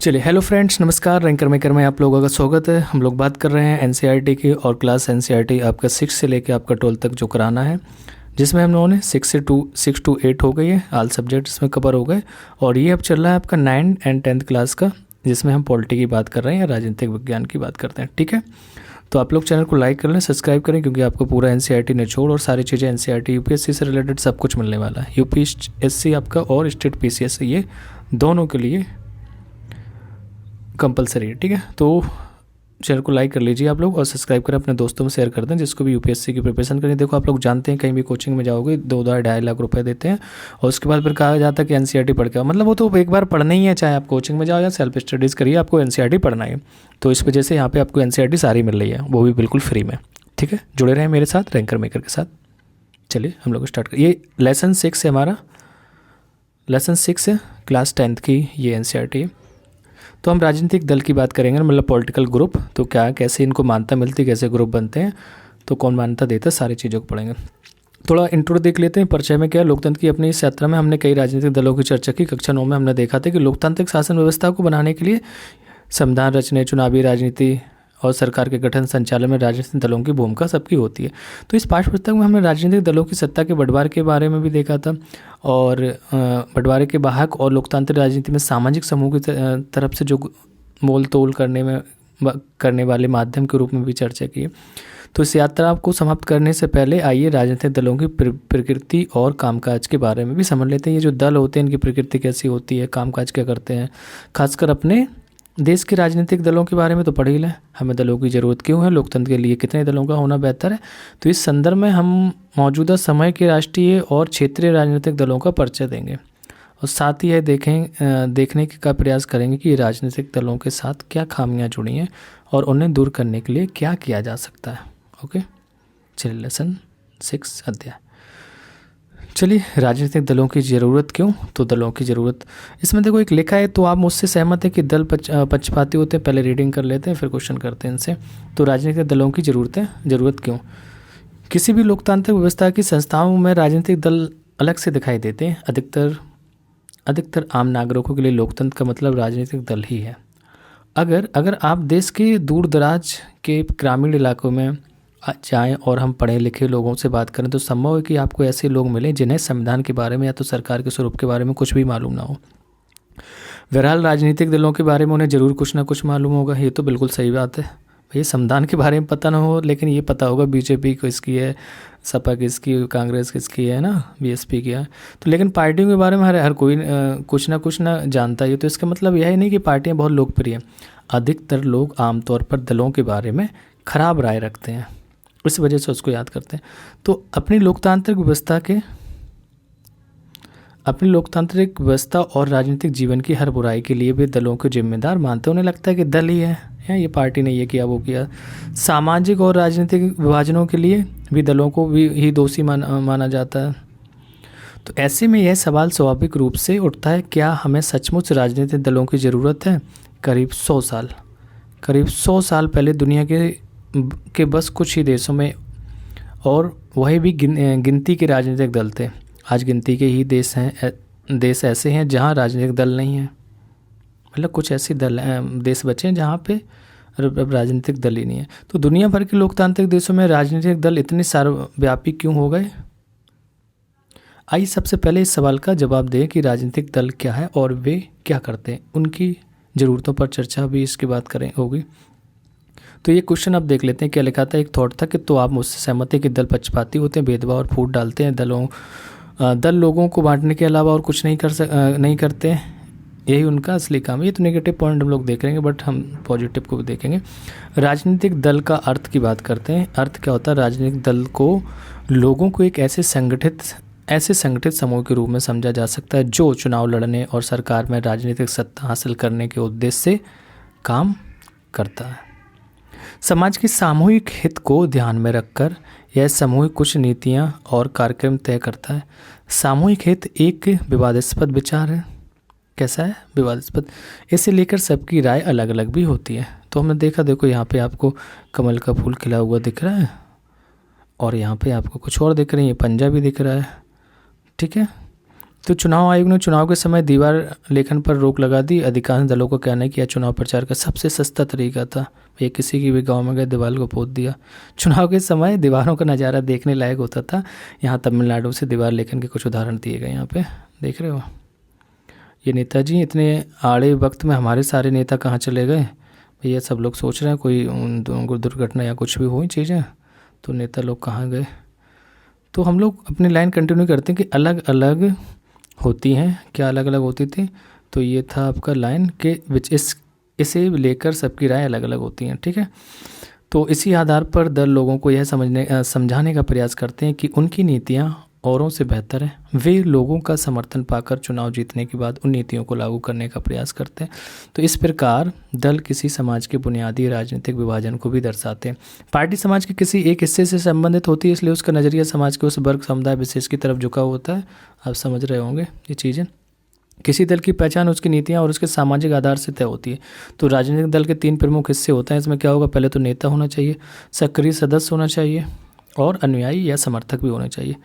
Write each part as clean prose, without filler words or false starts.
चलिए, hello friends, नमस्कार। Ranker maker में आप लोगों का स्वागत है। हम लोग बात कर रहे हैं एनसीईआरटी की, और क्लास एनसीईआरटी आपका 6 से लेकर आपका 12 तक जो कराना है, जिसमें हम लोगों ने 6 to 8 हो गई है, ऑल सब्जेक्ट इसमें कवर हो गए। और ये अब चल रहा है आपका 9 and 10th क्लास का, जिसमें हम पॉलिटी की बात कर रहे हैं या राजनीतिक विज्ञान की बात करते हैं। ठीक है, तो आप लोग चैनल को लाइक कर लें, सब्सक्राइब करें, क्योंकि आपको पूरा एनसीईआरटी निचोड़ और सारी चीज़ें एनसीईआरटी यूपीएससी से रिलेटेड सब कुछ मिलने वाला है। यूपीएससी आपका और स्टेट पीसीएस, ये दोनों के लिए कंपलसरी है। ठीक है, तो चैनल को लाइक कर लीजिए आप लोग, और सब्सक्राइब करें, अपने दोस्तों में शेयर कर दें जिसको भी यूपीएससी की प्रिपरेशन करें। देखो, आप लोग जानते हैं कहीं भी कोचिंग में जाओगे 2-2.5 लाख रुपए देते हैं, और उसके बाद फिर कहा जाता है कि एनसीईआरटी पढ़ के आओ। मतलब वो तो एक बार पढ़ना ही है, चाहे आप कोचिंग में जाओ या सेल्फ स्टडीज़ करिए, आपको एनसीईआरटी पढ़ना है। तो इस वजह से यहाँ पर आपको एनसीईआरटी सारी मिल रही है, वो भी बिल्कुल फ्री में। ठीक है, जुड़े रहें मेरे साथ, रैंकर मेकर के साथ। चलिए हम लोग स्टार्ट करें। ये लेसन 6 है, हमारा लेसन 6 है, क्लास 10th की ये एनसीईआरटी है। तो हम राजनीतिक दल की बात करेंगे, मतलब पॉलिटिकल ग्रुप, तो क्या कैसे इनको मान्यता मिलती है, कैसे ग्रुप बनते हैं, तो कौन मान्यता देता है, सारी चीज़ों को पढ़ेंगे। थोड़ा इंट्रो देख लेते हैं। परिचय में क्या है, लोकतंत्र की अपनी इस यात्रा में हमने कई राजनीतिक दलों की चर्चा की। कक्षा 9 में हमने देखा था कि लोकतांत्रिक शासन व्यवस्था को बनाने के लिए संविधान रचने, चुनावी राजनीति और सरकार के गठन संचालन में राजनीतिक दलों की भूमिका सबकी होती है। तो इस पाठ्य पुस्तक में हमने राजनीतिक दलों की सत्ता के बंटवारे के बारे में भी देखा था, और बंटवारे के वाहक और लोकतांत्रिक राजनीति में सामाजिक समूह की तरफ से जो मोल तोल करने वाले माध्यम के रूप में भी चर्चा की। तो इस यात्रा को समाप्त करने से पहले आइए राजनीतिक दलों की प्रकृति और कामकाज के बारे में भी समझ लेते हैं। ये जो दल होते हैं, इनकी प्रकृति कैसी होती है, कामकाज क्या करते हैं, खासकर अपने देश के राजनीतिक दलों के बारे में तो पढ़ ही लें। हमें दलों की ज़रूरत क्यों है, लोकतंत्र के लिए कितने दलों का होना बेहतर है। तो इस संदर्भ में हम मौजूदा समय के राष्ट्रीय और क्षेत्रीय राजनीतिक दलों का परिचय देंगे, और साथ ही यह देखने का प्रयास करेंगे कि राजनीतिक दलों के साथ क्या खामियां जुड़ी हैं और उन्हें दूर करने के लिए क्या किया जा सकता है। ओके, चलिए लेसन 6 अध्याय। चलिए, राजनीतिक दलों की ज़रूरत क्यों। तो दलों की ज़रूरत, इसमें देखो एक लिखा है, तो आप मुझसे सहमत है कि दल पक्षपाती होते हैं। पहले रीडिंग कर लेते हैं, फिर क्वेश्चन करते हैं इनसे। तो राजनीतिक दलों की ज़रूरत क्यों। किसी भी लोकतांत्रिक व्यवस्था की संस्थाओं में राजनीतिक दल अलग से दिखाई देते हैं। अधिकतर आम नागरिकों के लिए लोकतंत्र का मतलब राजनीतिक दल ही है। अगर आप देश के दूर दराज के ग्रामीण इलाकों में जाएं और हम पढ़े लिखे लोगों से बात करें, तो संभव है कि आपको ऐसे लोग मिलें जिन्हें संविधान के बारे में या तो सरकार के स्वरूप के बारे में कुछ भी मालूम ना हो। बहरहाल राजनीतिक दलों के बारे में उन्हें ज़रूर कुछ ना कुछ मालूम होगा, ये तो बिल्कुल सही बात है। भैया, संविधान के बारे में पता ना हो, लेकिन ये पता होगा बीजेपी किसकी है, सपा किसकी, कांग्रेस किसकी है ना, बीएसपी की है। तो लेकिन पार्टियों के बारे में हर कोई कुछ ना जानता है। तो इसका मतलब यह नहीं कि पार्टियां बहुत लोकप्रिय हैं। अधिकतर लोग आमतौर पर दलों के बारे में खराब राय रखते हैं, इस वजह से उसको याद करते हैं। तो अपनी लोकतांत्रिक व्यवस्था और राजनीतिक जीवन की हर बुराई के लिए भी दलों को जिम्मेदार मानते हैं। उन्हें लगता है कि दल ही है, ये पार्टी ने ये किया वो किया। सामाजिक और राजनीतिक विभाजनों के लिए भी दलों को भी ही दोषी माना जाता है। तो ऐसे में यह सवाल स्वाभाविक रूप से उठता है, क्या हमें सचमुच राजनीतिक दलों की ज़रूरत है। करीब 100 साल पहले दुनिया के बस कुछ ही देशों में, और वही भी गिनती के राजनीतिक दल थे। आज गिनती के ही देश ऐसे हैं जहां राजनीतिक दल नहीं है। मतलब कुछ ऐसे देश बचे हैं जहाँ पे राजनीतिक दल ही नहीं है। तो दुनिया भर के लोकतांत्रिक देशों में राजनीतिक दल इतने सर्वव्यापी क्यों हो गए। आइए सबसे पहले इस सवाल का जवाब दें कि राजनीतिक दल क्या है और वे क्या करते हैं। उनकी ज़रूरतों पर चर्चा भी इसके बाद होगी। तो ये क्वेश्चन आप देख लेते हैं, क्या लिखा था। एक थॉट था कि तो आप मुझसे सहमत हैं कि दल पक्षपाती होते हैं, भेदभाव और फूट डालते हैं। दल लोगों को बांटने के अलावा और कुछ नहीं करते हैं, यही उनका असली काम है। ये तो नेगेटिव पॉइंट हम लोग देख लेंगे, बट हम पॉजिटिव को भी देखेंगे। राजनीतिक दल का अर्थ की बात करते हैं। अर्थ क्या होता है। राजनीतिक दल को लोगों को एक ऐसे संगठित समूह के रूप में समझा जा सकता है जो चुनाव लड़ने और सरकार में राजनीतिक सत्ता हासिल करने के उद्देश्य से काम करता है। समाज के सामूहिक हित को ध्यान में रखकर यह समूह कुछ नीतियां और कार्यक्रम तय करता है। सामूहिक हित एक विवादास्पद विचार है। कैसा है, विवादास्पद। इसे लेकर सबकी राय अलग अलग भी होती है। तो हमने देखा, देखो यहाँ पे आपको कमल का फूल खिला हुआ दिख रहा है, और यहाँ पे आपको कुछ और दिख रही है, पंजा भी दिख रहा है। ठीक है, तो चुनाव आयोग ने चुनाव के समय दीवार लेखन पर रोक लगा दी। अधिकांश दलों का कहना है कि यह चुनाव प्रचार का सबसे सस्ता तरीका था। ये किसी की भी गांव में गए दीवार को पोत दिया। चुनाव के समय दीवारों का नज़ारा देखने लायक होता था। यहाँ तमिलनाडु से दीवार लेखन के कुछ उदाहरण दिए गए। यहाँ पे देख रहे हो, ये नेताजी इतने आड़े वक्त में हमारे सारे नेता कहाँ चले गए भैया। सब लोग सोच रहे हैं कोई दुर्घटना या कुछ भी हुई चीज़ें तो नेता लोग कहाँ गए। तो हम लोग अपनी लाइन कंटिन्यू करते हैं कि अलग अलग होती हैं। क्या अलग अलग होती थी? तो ये था आपका लाइन के विच इसे लेकर सबकी राय अलग अलग होती हैं। ठीक है, तो इसी आधार पर दल लोगों को यह समझाने का प्रयास करते हैं कि उनकी नीतियाँ औरों से बेहतर है। वे लोगों का समर्थन पाकर चुनाव जीतने के बाद उन नीतियों को लागू करने का प्रयास करते हैं। तो इस प्रकार दल किसी समाज के बुनियादी राजनीतिक विभाजन को भी दर्शाते हैं। पार्टी समाज के किसी एक हिस्से से संबंधित होती है, इसलिए उसका नज़रिया समाज के उस वर्ग समुदाय विशेष की तरफ झुका होता है। आप समझ रहे होंगे ये चीज़ें। किसी दल की पहचान उसकी नीतियाँ और उसके सामाजिक आधार से तय होती है। तो राजनीतिक दल के 3 प्रमुख हिस्से होते हैं। इसमें क्या होगा? पहले तो नेता होना चाहिए, सक्रिय सदस्य होना चाहिए और अनुयायी या समर्थक भी होने चाहिए।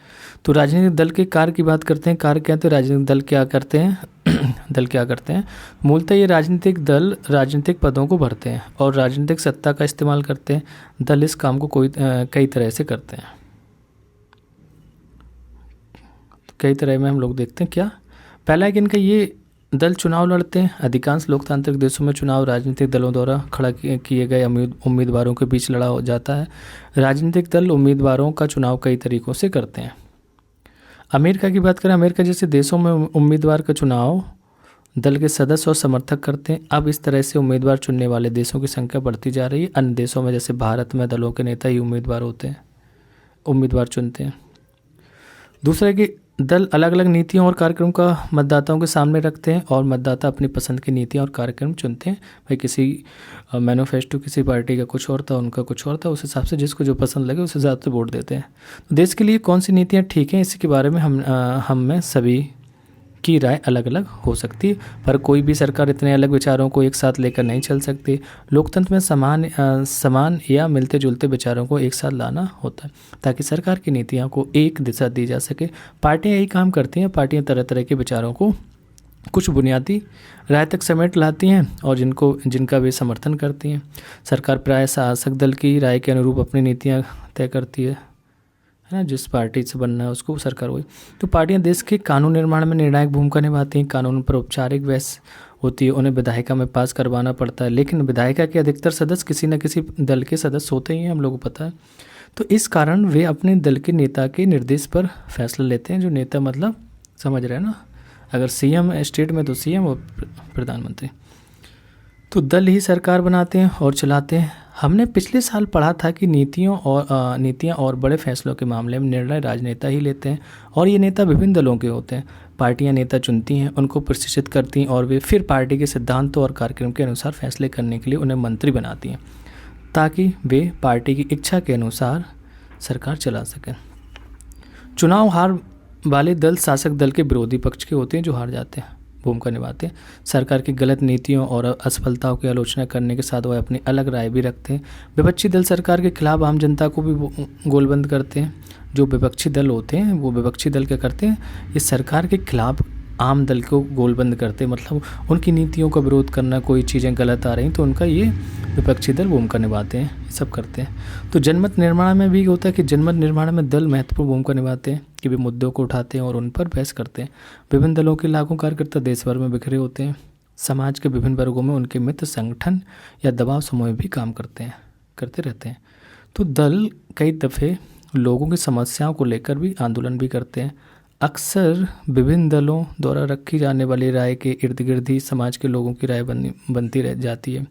तो राजनीतिक दल के कार्य की बात करते हैं। कार्य क्या है? राजनीतिक दल क्या करते हैं? दल क्या करते हैं? मूलतः ये राजनीतिक दल राजनीतिक पदों को भरते हैं और राजनीतिक सत्ता का इस्तेमाल करते हैं। दल इस काम को कई तरह से करते हैं। कई तरह में हम लोग देखते हैं। क्या पहला है कि इनका ये दल चुनाव लड़ते हैं। अधिकांश लोकतांत्रिक देशों में चुनाव राजनीतिक दलों द्वारा खड़ा किए गए उम्मीदवारों के बीच लड़ा हो जाता है। राजनीतिक दल उम्मीदवारों का चुनाव कई तरीकों से करते हैं। अमेरिका की बात करें, अमेरिका जैसे देशों में उम्मीदवार का चुनाव दल के सदस्य और समर्थक करते हैं। अब इस तरह से उम्मीदवार चुनने वाले देशों की संख्या बढ़ती जा रही है। अन्य देशों में जैसे भारत में दलों के नेता ही उम्मीदवार चुनते हैं। दूसरा कि दल अलग अलग नीतियों और कार्यक्रम का मतदाताओं के सामने रखते हैं और मतदाता अपनी पसंद की नीतियाँ और कार्यक्रम चुनते हैं। भाई किसी मैनिफेस्टो किसी पार्टी का कुछ और था, उनका कुछ और था, उस हिसाब से जिसको जो पसंद लगे उस हिसाब से वोट देते हैं। तो देश के लिए कौन सी नीतियाँ ठीक हैं, इसी के बारे में हम में सभी की राय अलग अलग हो सकती है, पर कोई भी सरकार इतने अलग विचारों को एक साथ लेकर नहीं चल सकती। लोकतंत्र में समान या मिलते जुलते विचारों को एक साथ लाना होता है ताकि सरकार की नीतियों को एक दिशा दी जा सके। पार्टियां यही काम करती हैं। पार्टियां तरह तरह के विचारों को कुछ बुनियादी राय तक समेट लाती हैं और जिनका वे समर्थन करती हैं। सरकार प्राय शासक दल की राय के अनुरूप अपनी नीतियाँ तय करती है ना। जिस पार्टी से बनना है उसको सरकार हुई। तो पार्टियां देश के कानून निर्माण में निर्णायक भूमिका निभाती हैं। कानून पर औपचारिक बहस होती है, उन्हें विधायिका में पास करवाना पड़ता है, लेकिन विधायिका के अधिकतर सदस्य किसी न किसी दल के सदस्य होते ही हैं, हम लोगों को पता है। तो इस कारण वे अपने दल के नेता के निर्देश पर फैसला लेते हैं। जो नेता मतलब समझ रहे हैं ना, अगर सीएम स्टेट में तो सीएम और प्रधानमंत्री। तो दल ही सरकार बनाते हैं और चलाते हैं। हमने पिछले साल पढ़ा था कि नीतियाँ और बड़े फैसलों के मामले में निर्णय राजनेता ही लेते हैं और ये नेता विभिन्न दलों के होते हैं। पार्टियां नेता चुनती हैं, उनको प्रशिक्षित करती हैं और वे फिर पार्टी के सिद्धांतों और कार्यक्रम के अनुसार फैसले करने के लिए उन्हें मंत्री बनाती हैं ताकि वे पार्टी की इच्छा के अनुसार सरकार चला सकें। चुनाव हार वाले दल शासक दल के विरोधी पक्ष के होते हैं जो हार जाते हैं, भूमिका निभाते हैं। सरकार की गलत नीतियों और असफलताओं की आलोचना करने के साथ वह अपनी अलग राय भी रखते हैं। विपक्षी दल सरकार के खिलाफ आम जनता को भी गोलबंद करते हैं। जो विपक्षी दल होते हैं वो विपक्षी दल क्या करते हैं, ये सरकार के खिलाफ आम दल को गोलबंद करते हैं। मतलब उनकी नीतियों का विरोध करना, कोई चीज़ें गलत आ रही तो उनका ये विपक्षी दल भूमिका निभाते हैं, ये सब करते हैं। तो जनमत निर्माण में भी होता है कि जनमत निर्माण में दल महत्वपूर्ण भूमिका निभाते हैं कि वे मुद्दों को उठाते हैं और उन पर बहस करते हैं। विभिन्न दलों के लाखों कार्यकर्ता देश भर में बिखरे होते हैं। समाज के विभिन्न वर्गों में उनके मित्र संगठन या दबाव समूह भी काम करते रहते हैं। तो दल कई दफ़े लोगों की समस्याओं को लेकर भी आंदोलन भी करते हैं। अक्सर विभिन्न दलों द्वारा रखी जाने वाली राय के इर्द गिर्द ही समाज के लोगों की राय बनती रह जाती है।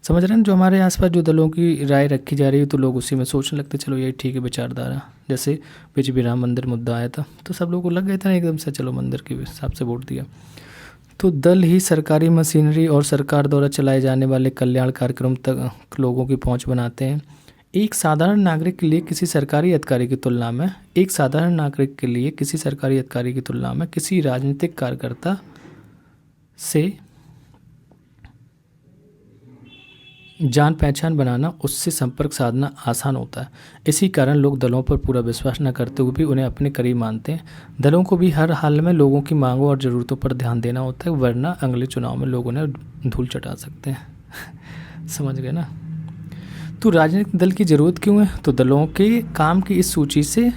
समझ रहे हैं, जो हमारे आसपास जो दलों की राय रखी जा रही है तो लोग उसी में सोचने लगते चलो यही ठीक है विचारधारा। जैसे बीच भी राम मंदिर मुद्दा आया था तो सब लोगों को लग गया था एकदम से चलो मंदिर के हिसाब से वोट दिया। तो दल ही सरकारी मशीनरी और सरकार द्वारा चलाए जाने वाले कल्याण कार्यक्रम तक लोगों की पहुंच बनाते हैं। एक साधारण नागरिक के लिए किसी सरकारी अधिकारी की तुलना में किसी राजनीतिक कार्यकर्ता से जान पहचान बनाना, उससे संपर्क साधना आसान होता है। इसी कारण लोग दलों पर पूरा विश्वास न करते हुए भी उन्हें अपने करीब मानते हैं। दलों को भी हर हाल में लोगों की मांगों और ज़रूरतों पर ध्यान देना होता है, वरना अगले चुनाव में लोग उन्हें धूल चटा सकते हैं। समझ गए ना। तो राजनीतिक दल की ज़रूरत क्यों है? तो दलों के काम की इस सूची से,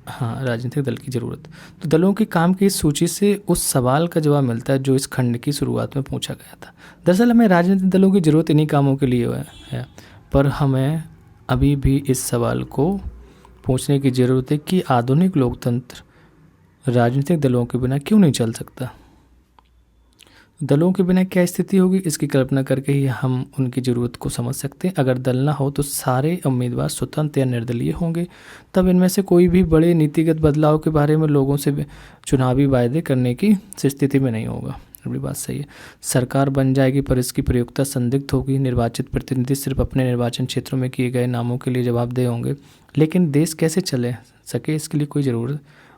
हाँ, राजनीतिक दल की ज़रूरत, तो दलों के काम की इस सूची से उस सवाल का जवाब मिलता है जो इस खंड की शुरुआत में पूछा गया था। दरअसल हमें राजनीतिक दलों की ज़रूरत इन्हीं कामों के लिए है, पर हमें अभी भी इस सवाल को पूछने की ज़रूरत है कि आधुनिक लोकतंत्र राजनीतिक दलों के बिना क्यों नहीं चल सकता। दलों के बिना क्या स्थिति होगी, इसकी कल्पना करके ही हम उनकी ज़रूरत को समझ सकते हैं। अगर दल ना हो तो सारे उम्मीदवार स्वतंत्र या निर्दलीय होंगे, तब इनमें से कोई भी बड़े नीतिगत बदलाव के बारे में लोगों से चुनावी वायदे करने की स्थिति में नहीं होगा। अपनी बात सही है। सरकार बन जाएगी पर इसकी प्रयोक्ता संदिग्ध होगी। निर्वाचित प्रतिनिधि सिर्फ अपने निर्वाचन क्षेत्रों में किए गए नामों के लिए जवाबदेह होंगे, लेकिन देश कैसे चले सके इसके लिए कोई ज़रूर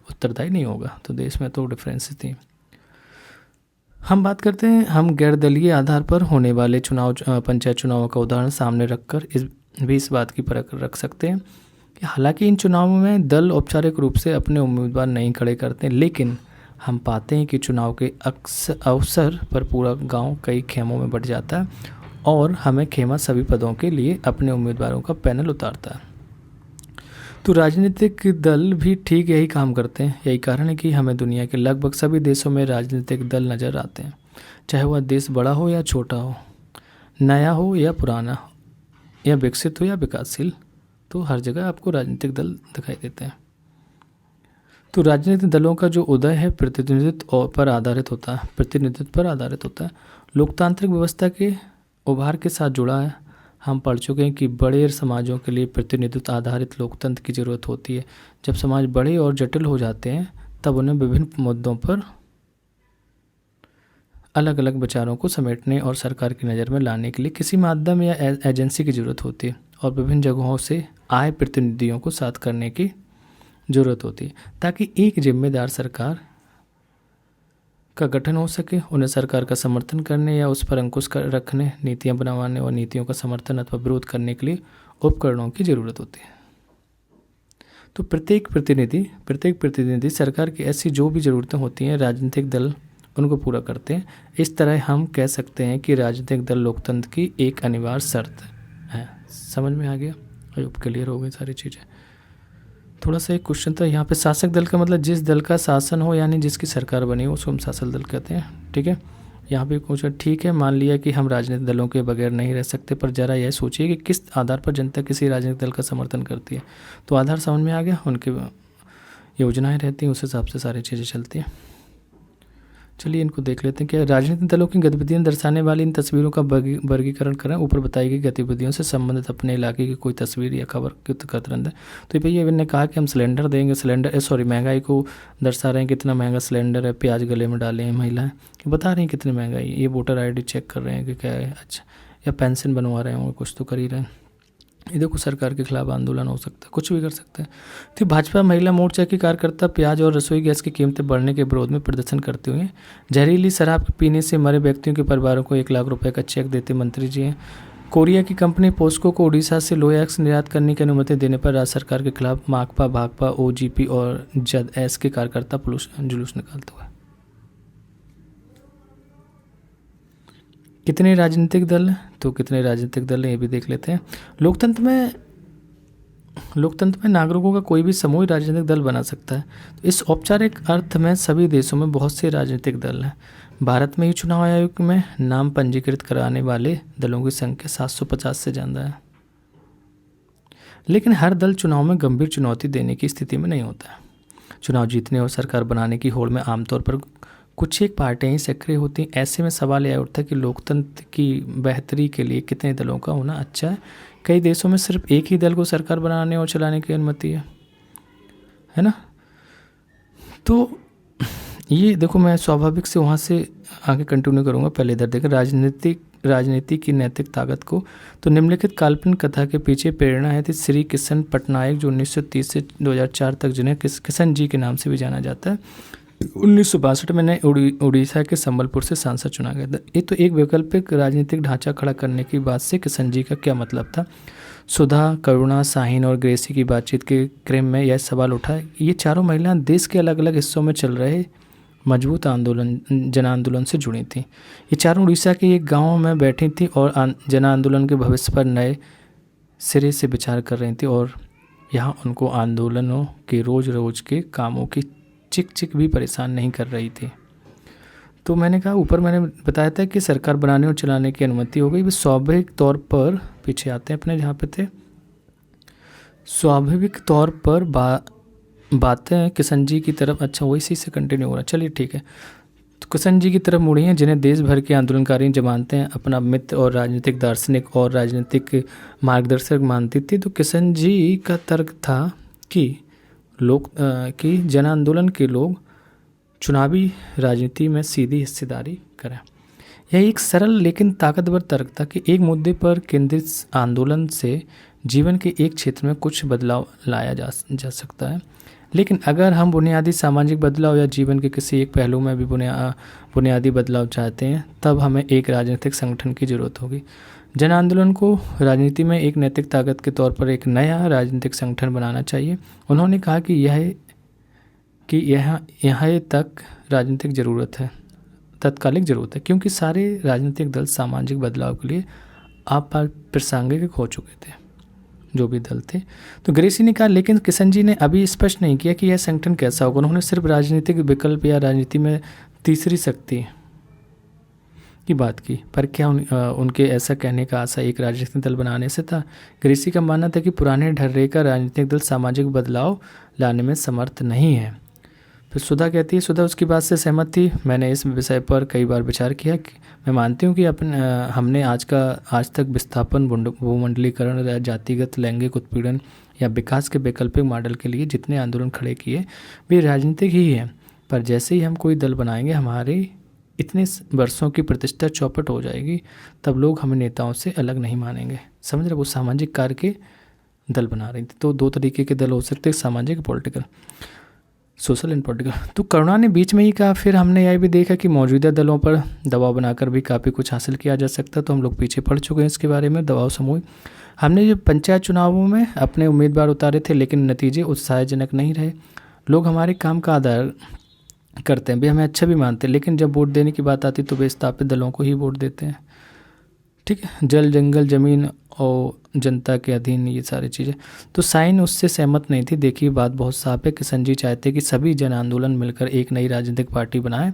उत्तरदायी नहीं होगा। तो देश में तो डिफरेंसेस थी। हम बात करते हैं, हम गैर दलीय आधार पर होने वाले चुनाव, पंचायत चुनावों का उदाहरण सामने रखकर इस बात की परख रख सकते हैं कि हालांकि इन चुनावों में दल औपचारिक रूप से अपने उम्मीदवार नहीं खड़े करते, लेकिन हम पाते हैं कि चुनाव के अवसर पर पूरा गांव कई खेमों में बट जाता है और हमें खेमा सभी पदों के लिए अपने उम्मीदवारों का पैनल उतारता है। तो राजनीतिक दल भी ठीक यही काम करते हैं। यही कारण है कि हमें दुनिया के लगभग सभी देशों में राजनीतिक दल नज़र आते हैं, चाहे वह देश बड़ा हो या छोटा हो, नया हो या पुराना, या विकसित हो या विकासशील, तो हर जगह आपको राजनीतिक दल दिखाई देते हैं। तो राजनीतिक दलों का जो उदय है प्रतिनिधित्व पर आधारित होता है, लोकतांत्रिक व्यवस्था के उभार के साथ जुड़ा है। हम पढ़ चुके हैं कि बड़े समाजों के लिए प्रतिनिधित्व आधारित लोकतंत्र की ज़रूरत होती है। जब समाज बड़े और जटिल हो जाते हैं तब उन्हें विभिन्न मुद्दों पर अलग अलग विचारों को समेटने और सरकार की नज़र में लाने के लिए किसी माध्यम या एजेंसी की ज़रूरत होती है, और विभिन्न जगहों से आए प्रतिनिधियों को साथ करने की ज़रूरत होती है ताकि एक जिम्मेदार सरकार का गठन हो सके। उन्हें सरकार का समर्थन करने या उस पर अंकुश रखने, नीतियां बनवाने और नीतियों का समर्थन अथवा विरोध करने के लिए उपकरणों की ज़रूरत होती है। तो प्रत्येक प्रतिनिधि सरकार की ऐसी जो भी ज़रूरतें होती हैं, राजनीतिक दल उनको पूरा करते हैं। इस तरह हम कह सकते हैं कि राजनीतिक दल लोकतंत्र की एक अनिवार्य शर्त है। समझ में आ गया? अब क्लियर हो गई सारी चीज़ें। थोड़ा सा एक क्वेश्चन था यहाँ पे, शासक दल का मतलब जिस दल का शासन हो, यानी जिसकी सरकार बनी हो, उसको हम शासक दल कहते हैं। ठीक है, यहाँ पे पूछा, ठीक है, मान लिया कि हम राजनीतिक दलों के बगैर नहीं रह सकते, पर जरा यह सोचिए कि किस आधार पर जनता किसी राजनीतिक दल का समर्थन करती है। तो आधार समझ में आ गया, उनकी योजनाएं रहती हैं, उस हिसाब से सारी चीज़ें चलती हैं। चलिए इनको देख लेते हैं। क्या राजनीतिक दलों की गतिविधियां दर्शाने वाली इन तस्वीरों का वर्गीकरण करें। ऊपर बताई गई गतिविधियों से संबंधित अपने इलाके की कोई तस्वीर या खबर तुरंत है। तो भैया इन्होंने कहा कि हम सिलेंडर देंगे, महंगाई को दर्शा रहे हैं, कितना महंगा सिलेंडर है, प्याज गले में डाले हैं महिलाएं, बता रही हैं कितनी महंगाई। ये वोटर ID चेक कर रहे हैं कि क्या है, अच्छा, या पेंशन बनवा रहे होंगे, कुछ तो कर ही रहे हैं। ये देखो, सरकार के खिलाफ आंदोलन हो सकता है, कुछ भी कर सकते हैं। तो भाजपा महिला मोर्चा की कार्यकर्ता प्याज और रसोई गैस की कीमतें बढ़ने के विरोध में प्रदर्शन करते हुए जहरीली शराब पीने से मरे व्यक्तियों के परिवारों को 1 लाख रुपए का चेक देते मंत्री जी हैं। कोरिया की कंपनी पोस्को को उड़ीसा से लोहा निर्यात करने की अनुमति देने पर राज्य सरकार के खिलाफ माकपा, भाकपा, OGP और JS के कार्यकर्ता जुलूस निकालते हुए। कितने राजनीतिक दल हैं? तो कितने राजनीतिक दल हैं ये भी देख लेते हैं। लोकतंत्र में नागरिकों का कोई भी समूह राजनीतिक दल बना सकता है। तो इस औपचारिक अर्थ में सभी देशों में बहुत से राजनीतिक दल हैं। भारत में ही चुनाव आयोग में नाम पंजीकृत कराने वाले दलों की संख्या 750 से ज़्यादा है, लेकिन हर दल चुनाव में गंभीर चुनौती देने की स्थिति में नहीं होता है। चुनाव जीतने और सरकार बनाने की होड़ में आमतौर पर कुछ एक पार्टियां ही सक्रिय होती हैं। ऐसे में सवाल यह उठता है कि लोकतंत्र की बेहतरी के लिए कितने दलों का होना अच्छा है। कई देशों में सिर्फ एक ही दल को सरकार बनाने और चलाने की अनुमति है ना। तो ये देखो, मैं स्वाभाविक से वहाँ से आगे कंटिन्यू करूँगा। पहले इधर देखें राजनीति की नैतिक ताकत को। तो निम्नलिखित काल्पनिक कथा के पीछे प्रेरणा है थी श्री किशन पटनायक, जो 1930 से 2004 तक जिन्हें किशन जी के नाम से भी जाना जाता है। 1962 में उड़ीसा के संबलपुर से सांसद चुना गया था। ये तो एक वैकल्पिक राजनीतिक ढांचा खड़ा करने की बात से किशन जी का क्या मतलब था? सुधा, करुणा, शाहीन और ग्रेसी की बातचीत के क्रम में यह सवाल उठा, ये चारों महिलाएं देश के अलग अलग हिस्सों में चल रहे मजबूत जन आंदोलन से जुड़ी थीं। ये चारों उड़ीसा के एक गांव में बैठी थीं और जन आंदोलन के भविष्य पर नए सिरे से विचार कर रही थी, और यहाँ उनको आंदोलनों के रोज़ के कामों की चिक चिक भी परेशान नहीं कर रही थी। तो मैंने कहा, ऊपर मैंने बताया था कि सरकार बनाने और चलाने की अनुमति हो गई। वे स्वाभाविक तौर पर पीछे आते हैं अपने जहाँ पे थे। स्वाभाविक तौर पर बातें किशन जी की तरफ, अच्छा वही चीज़ से कंटिन्यू हो रहा है, चलिए ठीक है। तो किशन जी की तरफ मुड़ी हैं, जिन्हें देश भर के आंदोलनकारी जमानते हैं अपना मित्र और राजनीतिक दार्शनिक और राजनीतिक मार्गदर्शक मानती थी। तो किशन जी का तर्क था कि जन आंदोलन के लोग चुनावी राजनीति में सीधी हिस्सेदारी करें। यह एक सरल लेकिन ताकतवर तर्क था कि एक मुद्दे पर केंद्रित आंदोलन से जीवन के एक क्षेत्र में कुछ बदलाव लाया जा सकता है, लेकिन अगर हम बुनियादी सामाजिक बदलाव या जीवन के किसी एक पहलू में भी बुनियादी बदलाव चाहते हैं, तब हमें एक राजनीतिक संगठन की जरूरत होगी। जन आंदोलन को राजनीति में एक नैतिक ताकत के तौर पर एक नया राजनीतिक संगठन बनाना चाहिए। उन्होंने कहा कि यहाँ तक राजनीतिक ज़रूरत है, तत्कालिक ज़रूरत है, क्योंकि सारे राजनीतिक दल सामाजिक बदलाव के लिए प्रासंगिक हो चुके थे, जो भी दल थे। तो ग्रेसी ने कहा, लेकिन किशन जी ने अभी स्पष्ट नहीं किया कि यह संगठन कैसा होगा। उन्होंने सिर्फ राजनीतिक विकल्प या राजनीति में तीसरी शक्ति की बात की, पर क्या उनके ऐसा कहने का आशा एक राजनीतिक दल बनाने से था? ग्रेसी का मानना था कि पुराने ढर्रे का राजनीतिक दल सामाजिक बदलाव लाने में समर्थ नहीं है। फिर सुधा कहती है, सुधा उसकी बात से सहमत थी। मैंने इस विषय पर कई बार विचार किया कि मैं मानती हूँ कि हमने आज तक विस्थापन, भूमंडलीकरण, जातिगत लैंगिक उत्पीड़न या विकास के वैकल्पिक मॉडल के लिए जितने आंदोलन खड़े किए वे राजनीतिक ही हैं, पर जैसे ही हम कोई दल बनाएंगे हमारे इतने वर्षों की प्रतिष्ठा चौपट हो जाएगी, तब लोग हमें नेताओं से अलग नहीं मानेंगे। समझ रहे? वो सामाजिक कार्य के दल बना रही थी। तो दो तरीके के दल हो सकते हैं, सामाजिक, पॉलिटिकल, सोशल एंड पॉलिटिकल। तो करुणा ने बीच में ही कहा, फिर हमने यह भी देखा कि मौजूदा दलों पर दबाव बनाकर भी काफ़ी कुछ हासिल किया जा सकता, तो हम लोग पीछे पड़ चुके हैं इसके बारे में। दबाव समूह, हमने जो पंचायत चुनावों में अपने उम्मीदवार उतारे थे, लेकिन नतीजे उत्साहजनक नहीं रहे। लोग हमारे काम का आदर करते हैं, वे हमें अच्छा भी मानते हैं, लेकिन जब वोट देने की बात आती तो वे स्थापित दलों को ही वोट देते हैं। ठीक है, जल, जंगल, ज़मीन और जनता के अधीन, ये सारी चीज़ें। तो शाहीन उससे सहमत नहीं थी। देखिए, बात बहुत साफ है। किशन जी चाहते कि सभी जन आंदोलन मिलकर एक नई राजनीतिक पार्टी बनाएं।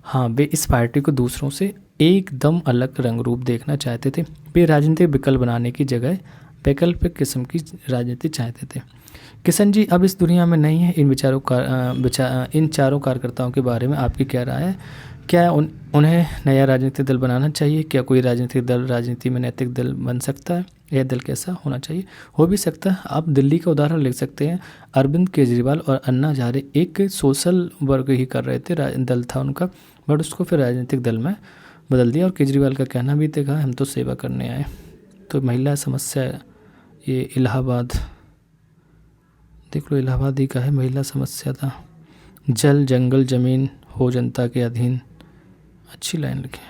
हाँ, वे इस पार्टी को दूसरों से एकदम अलग रंग रूप देखना चाहते थे। वे राजनीतिक विकल्प बनाने की जगह वैकल्पिक किस्म की राजनीति चाहते थे। किशन जी अब इस दुनिया में नहीं है। इन चारों कार्यकर्ताओं के बारे में आपकी क्या राय है? क्या उन्हें नया राजनीतिक दल बनाना चाहिए? क्या कोई राजनीतिक दल राजनीति में नैतिक दल बन सकता है? यह दल कैसा होना चाहिए? हो भी सकता है। आप दिल्ली का उदाहरण ले सकते हैं। अरविंद केजरीवाल और अन्ना हजारे एक सोशल वर्क ही कर रहे थे, दल था उनका, बट उसको फिर राजनीतिक दल में बदल दिया। और केजरीवाल का कहना भी था, हम तो सेवा करने आए। तो महिला समस्या, ये इलाहाबाद देख लो, इलाहाबाद ही का है, महिला समस्या था। जल, जंगल, ज़मीन हो जनता के अधीन, अच्छी लाइन लिखी।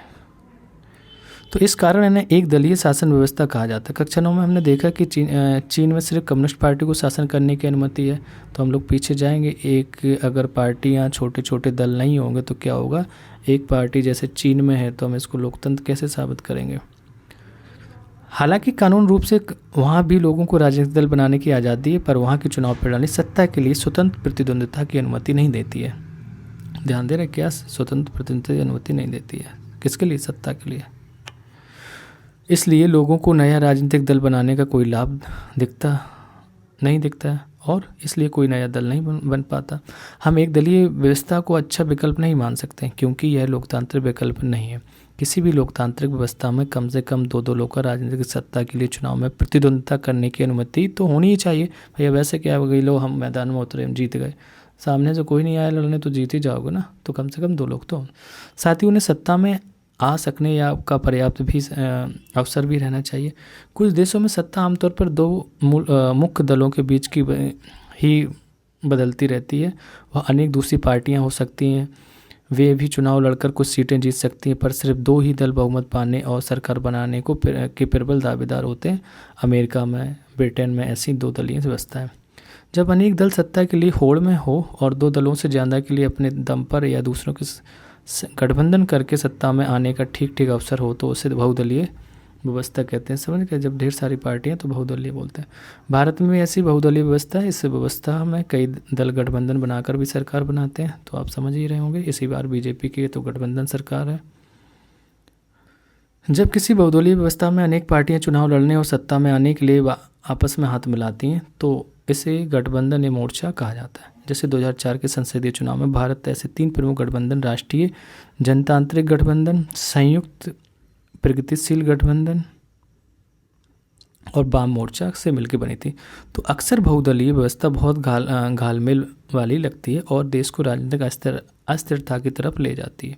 तो इस कारण इन्हें एक दलीय शासन व्यवस्था कहा जाता है। कक्षा 9 में हमने देखा कि चीन में सिर्फ कम्युनिस्ट पार्टी को शासन करने की अनुमति है। तो हम लोग पीछे जाएंगे। अगर पार्टियां, छोटे छोटे दल नहीं होंगे तो क्या होगा? एक पार्टी जैसे चीन में है, तो हम इसको लोकतंत्र कैसे साबित करेंगे? हालांकि कानून रूप से वहाँ भी लोगों को राजनीतिक दल बनाने की आज़ादी है, पर वहाँ की चुनाव प्रणाली सत्ता के लिए स्वतंत्र प्रतिद्वंद्विता की अनुमति नहीं देती है। ध्यान दे रहे क्या? स्वतंत्र प्रतिद्वंद्विता की अनुमति नहीं देती है। किसके लिए? सत्ता के लिए। इसलिए लोगों को नया राजनीतिक दल बनाने का कोई लाभ नहीं दिखता है, और इसलिए कोई नया दल नहीं बन पाता। हम एक दलीय व्यवस्था को अच्छा विकल्प नहीं मान सकते, क्योंकि यह लोकतांत्रिक विकल्प नहीं है। किसी भी लोकतांत्रिक व्यवस्था में कम से कम दो लोग का राजनीतिक सत्ता के लिए चुनाव में प्रतिद्वंद्विता करने की अनुमति तो होनी ही चाहिए। भैया वैसे क्या हो गई, लो हम मैदान में उतरे, हम जीत गए, सामने से कोई नहीं आया लड़ने, तो जीत ही जाओगे ना। तो कम से कम 2 लोग तो। साथ ही उन्हें सत्ता में आ सकने या का पर्याप्त भी अवसर भी रहना चाहिए। कुछ देशों में सत्ता आमतौर पर 2 मुख्य दलों के बीच की ही बदलती रहती है। वह अनेक दूसरी पार्टियां हो सकती हैं, वे भी चुनाव लड़कर कुछ सीटें जीत सकती हैं, पर सिर्फ 2 ही दल बहुमत पाने और सरकार बनाने के प्रबल दावेदार होते हैं। अमेरिका में, ब्रिटेन में ऐसी 2 दलीय व्यवस्था है। जब अनेक दल सत्ता के लिए होड़ में हो और 2 दलों से ज़्यादा के लिए अपने दम पर या दूसरों के गठबंधन करके सत्ता में आने का ठीक ठीक अवसर हो, तो उसे बहुदलीय व्यवस्था कहते हैं। समझ गए, जब ढेर सारी पार्टियां तो बहुदलीय बोलते हैं। भारत में ऐसी बहुदलीय व्यवस्था है। इस व्यवस्था में कई दल गठबंधन बनाकर भी सरकार बनाते हैं, तो आप समझ ही रहे होंगे। इसी बार बीजेपी की तो गठबंधन सरकार है। जब किसी बहुदलीय व्यवस्था में अनेक पार्टियां चुनाव लड़ने और सत्ता में आने के लिए आपस में हाथ मिलाती हैं, तो इसे गठबंधन या मोर्चा कहा जाता है। जैसे 2004 के संसदीय चुनाव में भारत ऐसे 3 प्रमुख गठबंधन, राष्ट्रीय जनतांत्रिक गठबंधन, संयुक्त प्रगतिशील गठबंधन और वाम मोर्चा से मिलकर बनी थी। तो अक्सर बहुदलीय व्यवस्था बहुत घालमेल वाली लगती है और देश को राजनीतिक अस्थिरता की तरफ ले जाती है,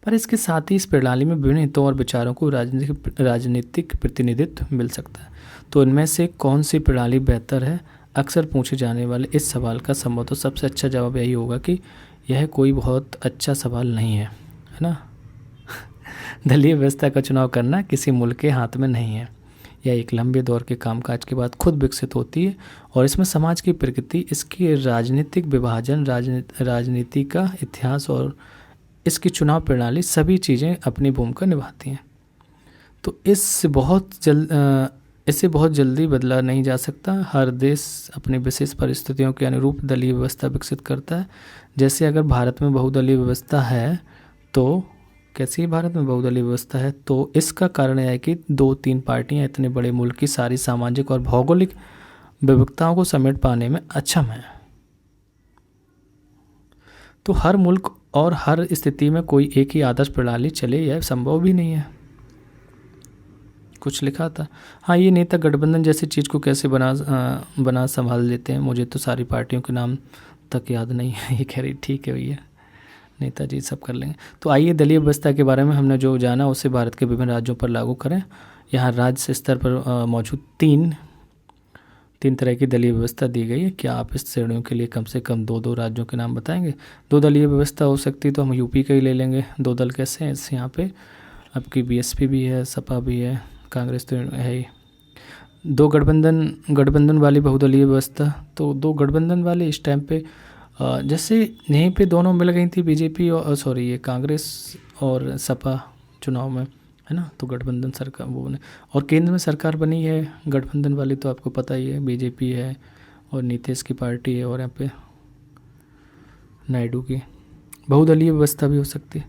पर इसके साथ ही इस प्रणाली में विभिन्न हितों और विचारों को राजनीतिक प्रतिनिधित्व मिल सकता है। तो इनमें से कौन सी प्रणाली बेहतर है, अक्सर पूछे जाने वाले इस सवाल का संभवतः सबसे अच्छा जवाब यही होगा कि यह कोई बहुत अच्छा सवाल नहीं है ना। दलीय व्यवस्था का चुनाव करना किसी मुल्क के हाथ में नहीं है। यह एक लंबे दौर के कामकाज के बाद खुद विकसित होती है और इसमें समाज की प्रकृति, इसकी राजनीतिक विभाजन, राजनीति का इतिहास और इसकी चुनाव प्रणाली, सभी चीज़ें अपनी भूमिका निभाती हैं। तो इसे बहुत जल्दी बदला नहीं जा सकता। हर देश अपनी विशेष परिस्थितियों के अनुरूप दलीय व्यवस्था विकसित करता है। जैसे अगर भारत में बहुदलीय व्यवस्था है, तो कैसी भारत में बहुदलीय व्यवस्था है, तो इसका कारण यह है कि 2-3 पार्टियां इतने बड़े मुल्क की सारी सामाजिक और भौगोलिक विविधताओं को समेट पाने में अक्षम है। तो हर मुल्क और हर स्थिति में कोई एक ही आदर्श प्रणाली चले, यह संभव भी नहीं है। कुछ लिखा था, हाँ, ये नेता गठबंधन जैसी चीज़ को कैसे बना संभाल लेते हैं। मुझे तो सारी पार्टियों के नाम तक याद नहीं है। ये कह रही ठीक है भैया, नेताजी सब कर लेंगे। तो आइए दलीय व्यवस्था के बारे में हमने जो जाना उसे भारत के विभिन्न राज्यों पर लागू करें। यहाँ राज्य स्तर पर मौजूद तीन तरह की दलीय व्यवस्था दी गई है। क्या आप इस श्रेणियों के लिए कम से कम 2 राज्यों के नाम बताएंगे? 2 दलीय व्यवस्था हो सकती तो हम यूपी का ही ले लेंगे। 2 दल कैसे हैं इस यहाँ पे? आपकी बीएसपी भी है, सपा भी है, कांग्रेस तो है ही। 2 गठबंधन वाली बहुदलीय व्यवस्था, तो 2 गठबंधन वाले इस टाइम पे जैसे यहीं पे दोनों मिल गई थी, बीजेपी और ये कांग्रेस और सपा चुनाव में, है ना। तो गठबंधन सरकार वो ने, और केंद्र में सरकार बनी है गठबंधन वाली, तो आपको पता ही है बीजेपी है और नीतीश की पार्टी है और यहाँ पे नायडू की। बहुदलीय व्यवस्था भी हो सकती है।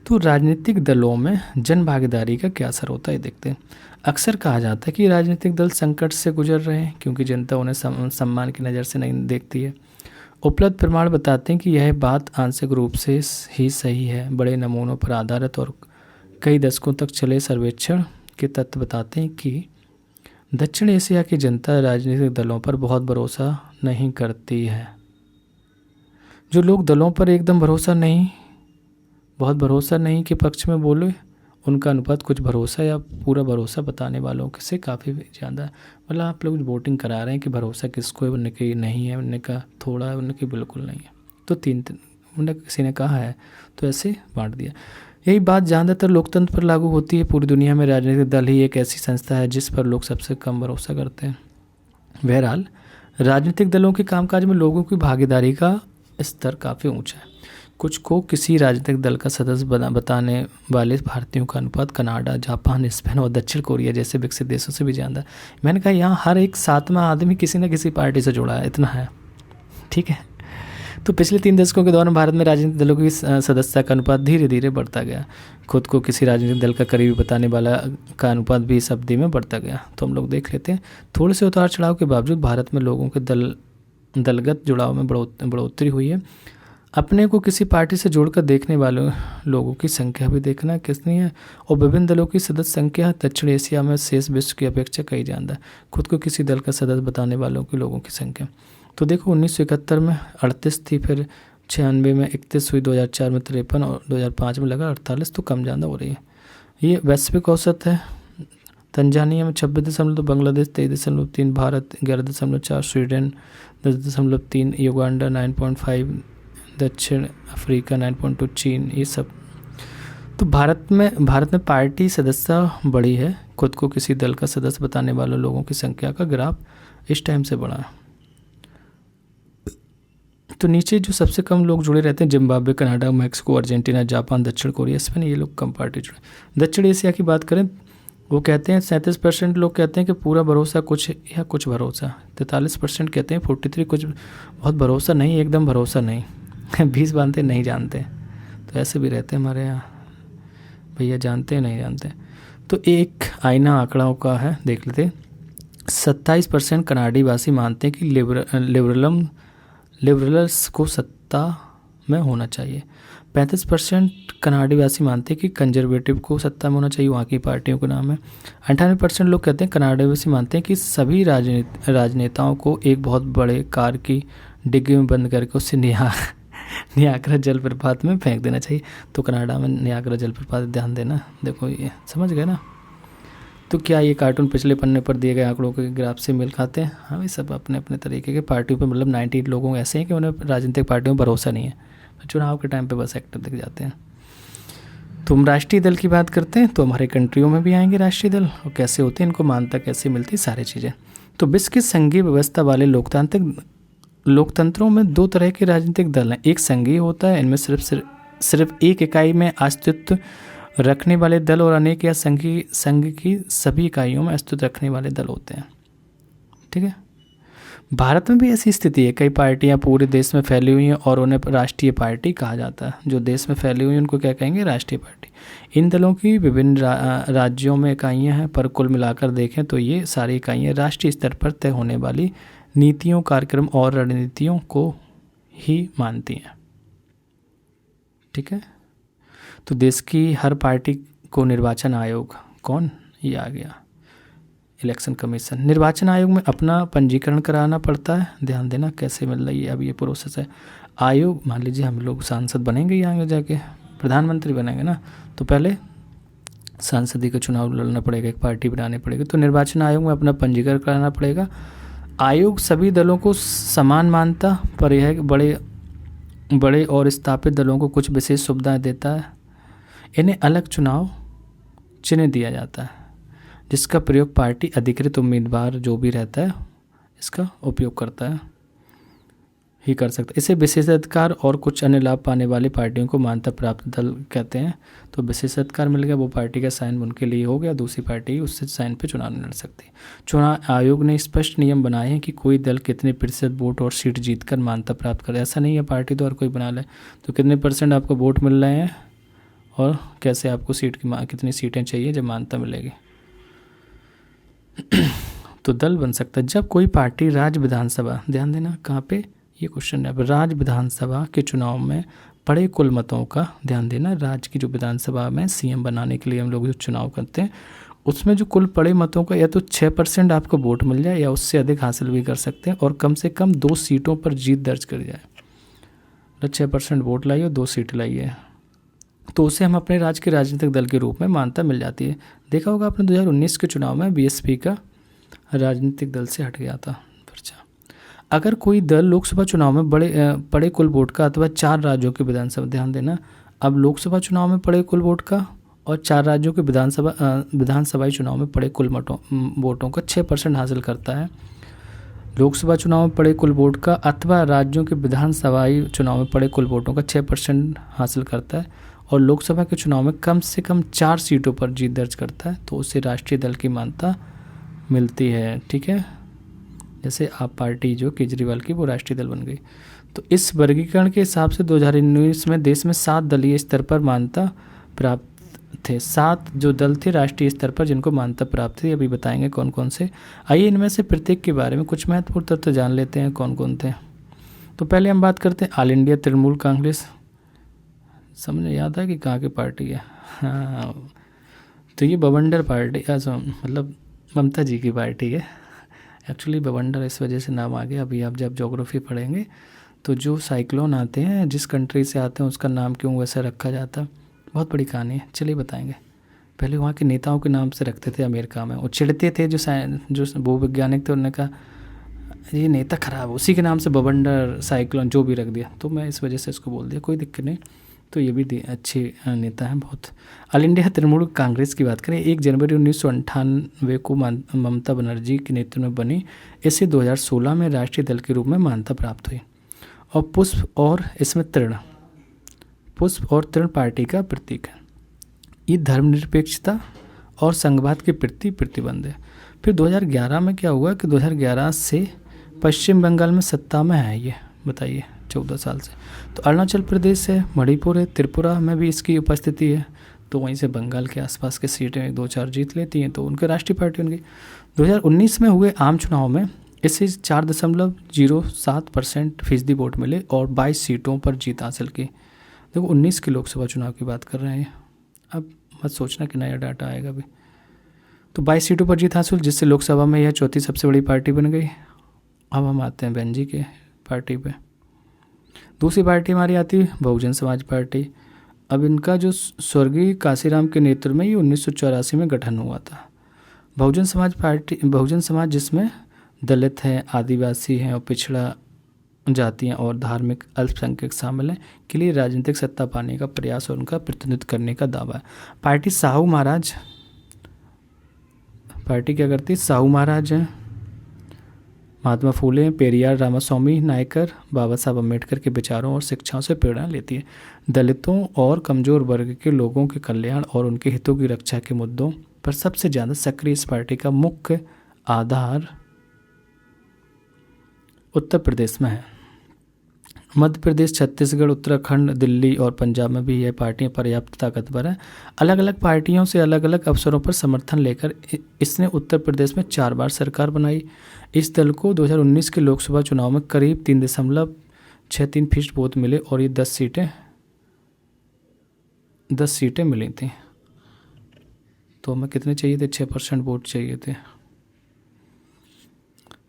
तो राजनीतिक दलों में जन भागीदारी का क्या असर होता है देखते हैं। अक्सर कहा जाता है कि राजनीतिक दल संकट से गुजर रहे हैं क्योंकि जनता उन्हें सम्मान की नज़र से नहीं देखती है। उपलब्ध प्रमाण बताते हैं कि यह बात आंशिक रूप से ही सही है। बड़े नमूनों पर आधारित और कई दशकों तक चले सर्वेक्षण के तथ्य बताते हैं कि दक्षिण एशिया की जनता राजनीतिक दलों पर बहुत भरोसा नहीं करती है। जो लोग दलों पर एकदम बहुत भरोसा नहीं के पक्ष में बोले, उनका अनुपात कुछ भरोसा या पूरा भरोसा बताने वालों से काफ़ी ज़्यादा है। मतलब आप लोग वोटिंग करा रहे हैं कि भरोसा किसको है, उनने की नहीं है, उनने का थोड़ा है, उनने की बिल्कुल नहीं है। तो 3 उनने किसी ने कहा है तो ऐसे बांट दिया। यही बात ज़्यादातर लोकतंत्र पर लागू होती है। पूरी दुनिया में राजनीतिक दल ही एक ऐसी संस्था है जिस पर लोग सबसे कम भरोसा करते हैं। बहरहाल राजनीतिक दलों के कामकाज में लोगों की भागीदारी का स्तर काफ़ी ऊँचा है। कुछ को किसी राजनीतिक दल का सदस्य बताने वाले भारतीयों का अनुपात कनाडा, जापान, स्पेन और दक्षिण कोरिया जैसे विकसित देशों से भी ज़्यादा है। मैंने कहा यहाँ हर एक 7वां आदमी किसी न किसी पार्टी से जुड़ा है, इतना है, ठीक है। तो पिछले 3 दशकों के दौरान भारत में राजनीतिक दलों की सदस्यता का अनुपात धीरे धीरे बढ़ता गया। खुद को किसी राजनीतिक दल का करीबी बताने वाला का अनुपात भी इस अवधि में बढ़ता गया। तो हम लोग देख लेते हैं। थोड़े से उतार चढ़ाव के बावजूद भारत में लोगों के दलगत जुड़ाव में बढ़ोतरी हुई है। अपने को किसी पार्टी से जोड़कर देखने वाले लोगों की संख्या भी देखना कितनी है, और विभिन्न दलों की सदस्य संख्या दक्षिण एशिया में शेष विश्व की अपेक्षा कहीं ज़्यादा है। खुद को किसी दल का सदस्य बताने वालों के लोगों की संख्या तो देखो 1971 में 38 थी, फिर 96 में 31 हुई, 2004 में 53 और 2005 में लगा 48। तो कम ज़्यादा हो रही है। ये वैश्विक औसत है। तंजानिया में 26.2, बांग्लादेश 23.3, भारत 11.4, स्वीडन 10.3, युगांडा 9.5, दक्षिण अफ्रीका 9.2, चीन, ये सब। तो भारत में पार्टी सदस्यता बढ़ी है। खुद को किसी दल का सदस्य बताने वाले लोगों की संख्या का ग्राफ इस टाइम से बढ़ा है। तो नीचे जो सबसे कम लोग जुड़े रहते हैं, Zimbabwe, Canada, Mexico, Argentina, Japan, दक्षिण कोरिया, स्पेन, ये लोग कम पार्टी जुड़े। दक्षिण एशिया की बात करें, वो कहते हैं 37% लोग कहते हैं कि पूरा भरोसा कुछ या कुछ भरोसा, 43% कहते हैं 43 कुछ बहुत भरोसा नहीं, एकदम भरोसा नहीं 20 मानते नहीं जानते। तो ऐसे भी रहते हैं हमारे यहाँ, भैया जानते हैं नहीं जानते। तो एक आईना आंकड़ों का है, देख लेते। 27% कनाडी वासी मानते हैं कि लिबरल्स को सत्ता में होना चाहिए। 35% कनाडी वासी मानते हैं कि कंजर्वेटिव को सत्ता में होना चाहिए, वहाँ की पार्टियों का नाम है। 98% लोग कहते हैं, कनाडी वासी मानते हैं कि सभी राजनेताओं को एक बहुत बड़े कार की डिग्गी में बंद करके उससे नियाग्रा जलप्रपात में फेंक देना चाहिए। तो कनाडा में नियाग्रा जलप्रपात, ध्यान देना, देखो ये समझ गए ना। तो क्या ये कार्टून पिछले पन्ने पर दिए गए आंकड़ों के ग्राफ से मेल खाते हैं? हाँ भाई, सब अपने अपने तरीके के पार्टियों पे, मतलब 90 लोगों ऐसे हैं कि उन्हें राजनीतिक पार्टियों में भरोसा नहीं है, चुनाव के टाइम पे बस एक्टिव दिख जाते हैं। तो हम राष्ट्रीय दल की बात करते हैं, तो हमारे कंट्रियों में भी आएंगे राष्ट्रीय दल, और कैसे होते हैं, इनको मान्यता कैसे मिलती है, सारी चीज़ें। तो विश्व की संघीय व्यवस्था वाले लोकतंत्रों में दो तरह के राजनीतिक दल हैं। एक संघीय होता है, इनमें सिर्फ एक इकाई में अस्तित्व रखने वाले दल, और अनेक या संघ की सभी इकाइयों में अस्तित्व रखने वाले दल होते हैं। ठीक है, भारत में भी ऐसी स्थिति है। कई पार्टियां पूरे देश में फैली हुई हैं और उन्हें राष्ट्रीय पार्टी कहा जाता है। जो देश में फैली हुई हैं उनको क्या कहेंगे? राष्ट्रीय पार्टी। इन दलों की विभिन्न राज्यों में इकाइयां हैं, पर कुल मिलाकर देखें तो ये सारी इकाइयां राष्ट्रीय स्तर पर तय होने वाली नीतियों, कार्यक्रम और रणनीतियों को ही मानती हैं। ठीक है, तो देश की हर पार्टी को निर्वाचन आयोग, कौन? ये आ गया, इलेक्शन कमीशन। निर्वाचन आयोग में अपना पंजीकरण कराना पड़ता है, ध्यान देना कैसे मिल रही है, अब ये प्रोसेस है। आयोग, मान लीजिए हम लोग सांसद बनेंगे, यहाँ जाके प्रधानमंत्री बनेंगे ना, तो पहले सांसदी का चुनाव लड़ना पड़ेगा, एक पार्टी बनानी पड़ेगी, तो निर्वाचन आयोग में अपना पंजीकरण कराना पड़ेगा। आयोग सभी दलों को समान मानता, पर यह बड़े और स्थापित दलों को कुछ विशेष सुविधाएं देता है। इन्हें अलग चुनाव चिन्ह दिया जाता है, जिसका प्रयोग पार्टी अधिकृत उम्मीदवार जो भी रहता है इसका उपयोग करता है ही कर सकता है। इसे विशेषाधिकार और कुछ अन्य लाभ पाने वाली पार्टियों को मान्यता प्राप्त दल कहते हैं। तो विशेषाधिकार मिल गया, वो पार्टी का साइन उनके लिए हो गया, दूसरी पार्टी उससे साइन पे चुनाव लड़ सकती है। चुनाव आयोग ने स्पष्ट नियम बनाए हैं कि कोई दल कितने प्रतिशत वोट और सीट जीतकर मान्यता प्राप्त करे। ऐसा नहीं है पार्टी तो हर कोई बना ले, तो कितने % आपको वोट मिल रहे हैं और कैसे आपको सीट की कितनी सीटें चाहिए जब मान्यता मिलेगी तो दल बन सकता है। जब कोई पार्टी राज्य विधानसभा, ध्यान देना कहाँ पे ये क्वेश्चन है, राज्य विधानसभा के चुनाव में पड़े कुल मतों का, ध्यान देना, राज्य की जो विधानसभा में सीएम बनाने के लिए हम लोग जो चुनाव करते हैं उसमें जो कुल पड़े मतों का या तो 6% आपको वोट मिल जाए या उससे अधिक हासिल भी कर सकते हैं, और कम से कम 2 सीटों पर जीत दर्ज कर जाए। तो 6% वोट लाइए और 2 सीट लाइए, तो उसे हम अपने राज्य के राजनीतिक दल के रूप में मान्यता मिल जाती है। देखा होगा आपने 2019 के चुनाव में बीएसपी का राजनीतिक दल से हट गया था पर्चा। अगर कोई दल लोकसभा चुनाव में पड़े कुल वोट का अथवा 4 राज्यों की विधानसभा, ध्यान देना, अब लोकसभा चुनाव में पड़े कुल वोट का और 4 राज्यों के विधानसभाई चुनाव में पड़े कुल वोटों का 6% हासिल करता है। लोकसभा चुनाव में पड़े कुल वोट का अथवा राज्यों के विधानसभाई चुनाव में पड़े कुल वोटों का 6% हासिल करता है और लोकसभा के चुनाव में कम से कम 4 सीटों पर जीत दर्ज करता है, तो उसे राष्ट्रीय दल की मान्यता मिलती है। ठीक है, जैसे आप पार्टी जो केजरीवाल की, वो राष्ट्रीय दल बन गई। तो इस वर्गीकरण के हिसाब से 2019 में देश में 7 दलीय स्तर पर मान्यता प्राप्त थे। 7 जो दल थे राष्ट्रीय स्तर पर जिनको मान्यता प्राप्त थी, अभी बताएंगे कौन कौन से। आइए इनमें से प्रत्येक के बारे में कुछ महत्वपूर्ण तथ्य जान लेते हैं कौन कौन थे। तो पहले हम बात करते हैं ऑल इंडिया तृणमूल कांग्रेस। समझ याद है कि कहाँ की पार्टी है? हाँ, तो ये बवंडर पार्टी, मतलब ममता जी की पार्टी है। एक्चुअली बवंडर इस वजह से नाम आ गया। अभी आप जब ज्योग्राफी पढ़ेंगे तो जो साइक्लोन आते हैं जिस कंट्री से आते हैं उसका नाम क्यों वैसे रखा जाता है, बहुत बड़ी कहानी है, चलिए बताएंगे। पहले वहाँ के नेताओं के नाम से रखते थे अमेरिका में, और चिढ़ते थे जो भूवैज्ञानिक थे, उन्होंने कहा ये नेता खराब, उसी के नाम से बवंडर, साइक्लोन जो भी रख दिया, तो मैं इस वजह से इसको बोल दिया, कोई दिक्कत नहीं। तो ये भी अच्छे नेता हैं बहुत। ऑल इंडिया तृणमूल कांग्रेस की बात करें, 1 जनवरी 1998 को ममता बनर्जी के नेतृत्व में बनी, इसे 2016 में राष्ट्रीय दल के रूप में मान्यता प्राप्त हुई। और पुष्प और इसमें पुष्प और तृण पार्टी का प्रतीक है। ये धर्मनिरपेक्षता और संघवाद के प्रति प्रतिबंध है। फिर 2011 में क्या हुआ कि 2011 से पश्चिम बंगाल में सत्ता में है ये, बताइए 14 साल से। तो अरुणाचल प्रदेश है, मणिपुर है, त्रिपुरा में भी इसकी उपस्थिति है। तो वहीं से बंगाल के आसपास के सीटें 2-4 जीत लेती हैं, तो उनकी राष्ट्रीय पार्टी बन गई। 2019 में हुए आम चुनाव में इसे 4.07% फीसदी वोट मिले और 22 सीटों पर जीत हासिल की। देखो 19 के लोकसभा चुनाव की बात कर रहे हैं, अब मत सोचना कि नया डाटा आएगा अभी। तो 22 सीटों पर जीत हासिल, जिससे लोकसभा में यह चौथी सबसे बड़ी पार्टी बन गई। अब हम आते हैं बहन जी के पार्टी पे। दूसरी पार्टी हमारी आती है बहुजन समाज पार्टी। अब इनका जो स्वर्गीय काशीराम के नेतृत्व में ये 1984 में गठन हुआ था। बहुजन समाज जिसमें दलित हैं, आदिवासी हैं और पिछड़ा जातियां और धार्मिक अल्पसंख्यक शामिल हैं, के लिए राजनीतिक सत्ता पाने का प्रयास और उनका प्रतिनिधित्व करने का दावा है। पार्टी क्या करती है? साहू महाराज हैं, महात्मा फूले, पेरियार, रामास्वामी नायकर, बाबा साहब अम्बेडकर के विचारों और शिक्षाओं से प्रेरणा लेती है। दलितों और कमज़ोर वर्ग के लोगों के कल्याण और उनके हितों की रक्षा के मुद्दों पर सबसे ज़्यादा सक्रिय इस पार्टी का मुख्य आधार उत्तर प्रदेश में है। मध्य प्रदेश, छत्तीसगढ़, उत्तराखंड, दिल्ली और पंजाब में भी यह पार्टियां पर्याप्त ताकतवर हैं। अलग अलग पार्टियों से अलग अलग अवसरों पर समर्थन लेकर इसने उत्तर प्रदेश में 4 बार सरकार बनाई। इस दल को 2019 के लोकसभा चुनाव में करीब 3.63% वोट मिले और ये 10 सीटें मिली थी। तो हमें कितने चाहिए थे? 6% वोट चाहिए थे।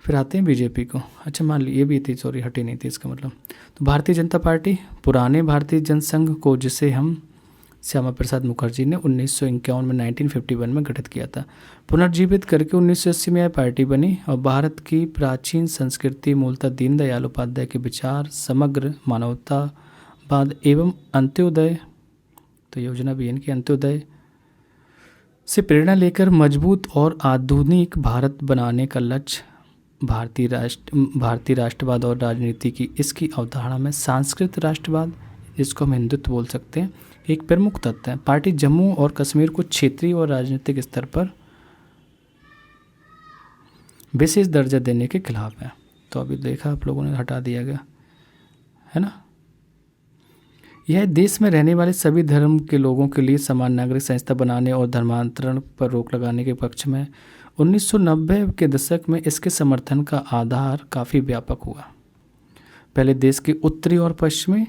फिर आते हैं बीजेपी को। अच्छा मान ली ये भी थी, सॉरी हटी नहीं थी इसका मतलब। तो भारतीय जनता पार्टी, पुराने भारतीय जनसंघ को, जिसे हम श्यामा प्रसाद मुखर्जी ने 1951 में 1951 में गठित किया था, पुनर्जीवित करके 1980 में यह पार्टी बनी और भारत की प्राचीन संस्कृति, मूलतः दीनदयाल उपाध्याय के विचार, समग्र मानवतावाद एवं अंत्योदय, तो योजना भी इनकी अंत्योदय से प्रेरणा लेकर मजबूत और आधुनिक भारत बनाने का लक्ष्य। भारतीय राष्ट्रवाद और राजनीति की इसकी अवधारणा में सांस्कृतिक राष्ट्रवाद, जिसको हम हिंदुत्व बोल सकते हैं, एक प्रमुख तत्व है। पार्टी जम्मू और कश्मीर को क्षेत्रीय और राजनीतिक स्तर पर विशेष दर्जा देने के खिलाफ है। तो अभी देखा आप लोगों ने, हटा दिया गया है ना। यह देश में रहने वाले सभी धर्म के लोगों के लिए समान नागरिक संस्था बनाने और धर्मांतरण पर रोक लगाने के पक्ष में 1990 के दशक में इसके समर्थन का आधार काफ़ी व्यापक हुआ। पहले देश के उत्तरी और पश्चिमी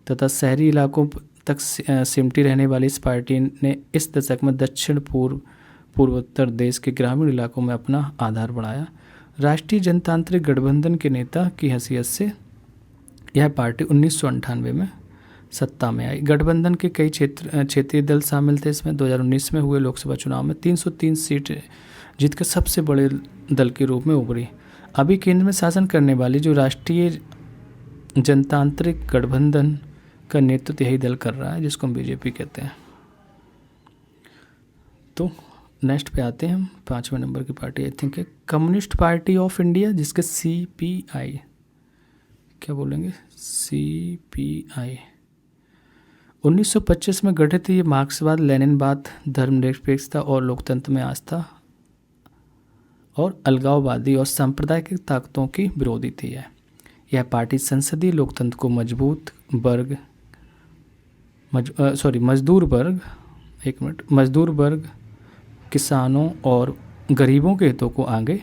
तथा शहरी इलाकों तक सिमटी रहने वाली इस पार्टी ने इस दशक में दक्षिण पूर्वोत्तर देश के ग्रामीण इलाकों में अपना आधार बढ़ाया। राष्ट्रीय जनतांत्रिक गठबंधन के नेता की हैसियत से यह पार्टी 1998 में सत्ता में आई। गठबंधन के कई क्षेत्रीय दल शामिल थे इसमें। 2019 में हुए लोकसभा चुनाव में 303 सीट जीतकर सबसे बड़े दल के रूप में उभरी। अभी केंद्र में शासन करने वाली जो राष्ट्रीय जनतांत्रिक गठबंधन का नेतृत्व यही दल कर रहा है, जिसको हम बीजेपी कहते हैं। तो नेक्स्ट पे आते हैं हम, 5वें नंबर की पार्टी आई थिंक है कम्युनिस्ट पार्टी ऑफ इंडिया, जिसके CPI, क्या बोलेंगे, CPI 1925 में गठित। ये मार्क्सवाद, लेनिनवाद, धर्मनिरपेक्षता और लोकतंत्र में आस्था और अलगाववादी और सांप्रदायिक ताकतों की विरोधी थी। यह पार्टी संसदीय लोकतंत्र को मजदूर वर्ग, किसानों और गरीबों के हितों को आगे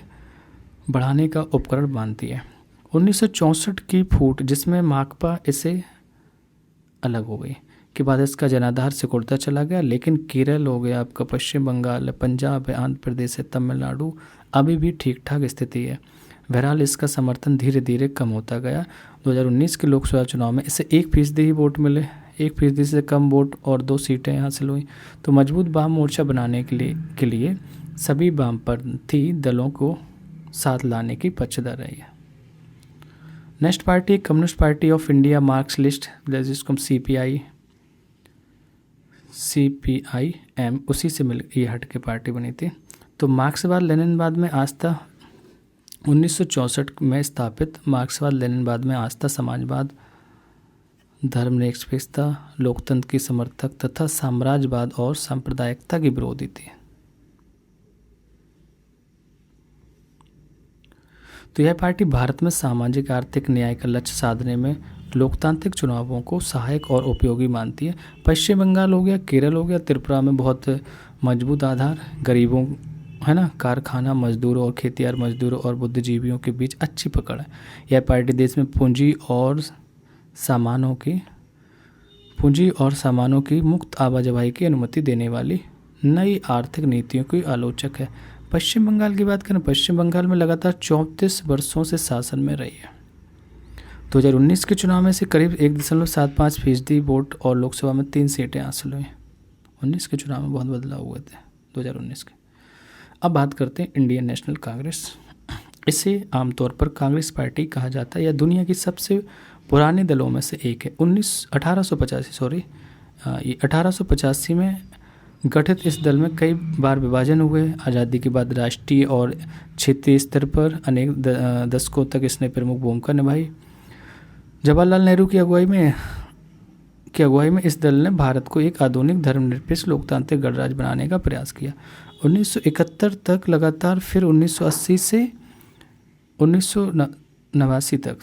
बढ़ाने का उपकरण मानती है। 1964 की फूट, जिसमें माकपा इसे अलग हो गई, के बाद इसका जनाधार सिकुड़ता चला गया। लेकिन केरल हो गया आपका, पश्चिम बंगाल, पंजाब है, आंध्र प्रदेश है, तमिलनाडु, अभी भी ठीक ठाक स्थिति है। बहरहाल इसका समर्थन धीरे धीरे कम होता गया। 2019 के लोकसभा चुनाव में इसे 1% ही वोट मिले। 1% से कम वोट और 2 सीटें हासिल हुई। तो मजबूत वाम मोर्चा बनाने के लिए सभी वामपंथी दलों को साथ लाने की पक्षधर रही है। Next party communist party of India Marxist, जिसको हम CPIM उसी से मिल ये हट के पार्टी बनी थी। तो मार्क्सवाद लेनिनवाद में आस्था 1964 में स्थापित मार्क्सवाद लेनिनवाद में आस्था, समाजवाद, धर्मनिरपेक्षता, लोकतंत्र की समर्थक तथा साम्राज्यवाद और सांप्रदायिकता की विरोधी थी। तो यह पार्टी भारत में सामाजिक आर्थिक न्याय का लक्ष्य साधने में लोकतांत्रिक चुनावों को सहायक और उपयोगी मानती है। पश्चिम बंगाल हो गया, केरल हो गया, त्रिपुरा में बहुत मजबूत आधार, गरीबों है ना, कारखाना मजदूरों और खेतिहर मजदूरों और बुद्धिजीवियों के बीच अच्छी पकड़ है। यह पार्टी देश में पूंजी और सामानों की मुक्त आवाजाही की अनुमति देने वाली नई आर्थिक नीतियों की आलोचक है। पश्चिम बंगाल की बात करें, पश्चिम बंगाल में लगातार 34 वर्षों से शासन में रही है। 2019 के चुनाव में से करीब 1.75% वोट और लोकसभा में 3 सीटें हासिल हुई। 19 के चुनाव में बहुत बदलाव हुए थे 2019 के। अब बात करते हैं इंडियन नेशनल कांग्रेस। इसे आमतौर पर कांग्रेस पार्टी कहा जाता है। यह दुनिया की सबसे पुराने दलों में से एक है। 1885 में गठित इस दल में कई बार विभाजन हुए। आज़ादी के बाद राष्ट्रीय और क्षेत्रीय स्तर पर अनेक दशकों तक इसने प्रमुख भूमिका निभाई। जवाहरलाल नेहरू की अगुवाई में इस दल ने भारत को एक आधुनिक धर्मनिरपेक्ष लोकतांत्रिक गणराज्य बनाने का प्रयास किया। 1971 तक लगातार, फिर 1980 से 1989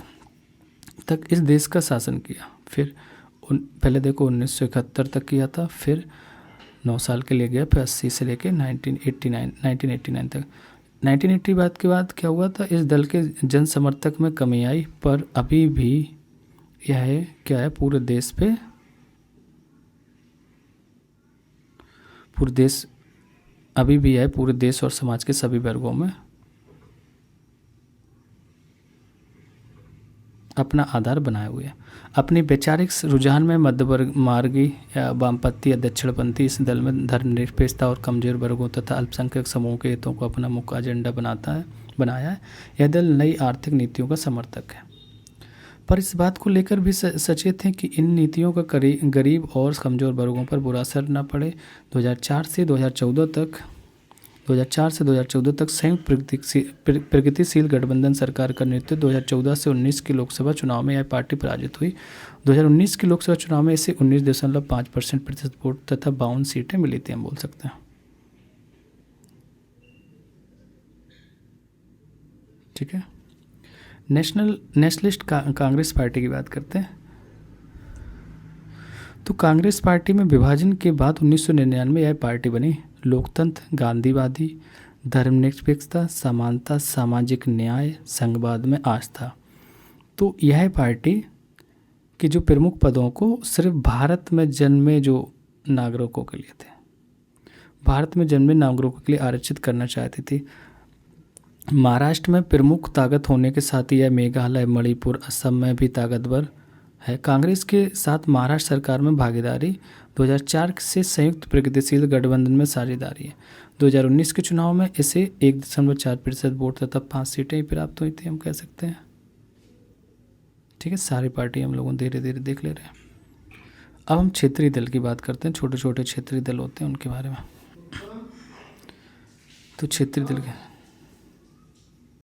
तक इस देश का शासन किया। फिर पहले देखो 1971 तक किया था, फिर 9 साल के लिए गया, फिर 80 से लेके 1989 तक। 1980 बात के बाद क्या हुआ था, इस दल के जन समर्थक में कमी आई, पर अभी भी यह क्या है, पूरे देश और समाज के सभी वर्गों में अपना आधार बनाए हुए है। अपनी वैचारिक रुझान में मध्यवर्ग मार्गी या वामपंथी या दक्षिणपंथी इस दल में धर्मनिरपेक्षता और कमजोर वर्गों तथा अल्पसंख्यक समूहों के हितों को अपना मुख्य एजेंडा बनाया है। यह दल नई आर्थिक नीतियों का समर्थक है, पर इस बात को लेकर भी सचेत हैं कि इन नीतियों का गरीब और कमजोर वर्गों पर बुरा असर न पड़े। 2004 से 2014 तक संयुक्त प्रगतिशील गठबंधन सरकार का नेतृत्व 2014 से 19 के लोकसभा चुनाव में यह पार्टी पराजित हुई। 2019 के लोकसभा चुनाव में इसे 19.5% वोट तथा 52 सीटें मिली थी, हम बोल सकते हैं। ठीक है, नेशनलिस्ट कांग्रेस पार्टी की बात करते हैं। तो कांग्रेस पार्टी में विभाजन के बाद 1999 में यह पार्टी बनी। लोकतंत्र, गांधीवादी, धर्मनिरपेक्षता, समानता, सामाजिक न्याय, संघवाद में आस्था। तो यह पार्टी के जो प्रमुख पदों को सिर्फ भारत में जन्मे जो नागरिकों के लिए थे, भारत में जन्मे नागरिकों के लिए आरक्षित करना चाहती थी। महाराष्ट्र में प्रमुख ताकत होने के साथ ही यह मेघालय, मणिपुर, असम में भी ताकतवर है। कांग्रेस के साथ महाराष्ट्र सरकार में भागीदारी 2004 से संयुक्त प्रगतिशील गठबंधन में साझेदारी है। 2019 के चुनाव में इसे 1.4% वोट तथा 5 सीटें ही प्राप्त हुई थी, हम कह सकते हैं। ठीक है, सारी पार्टी हम लोगों धीरे धीरे देख ले रहे हैं। अब हम क्षेत्रीय दल की बात करते हैं। छोटे छोटे क्षेत्रीय दल होते हैं, उनके बारे में। तो क्षेत्रीय दल के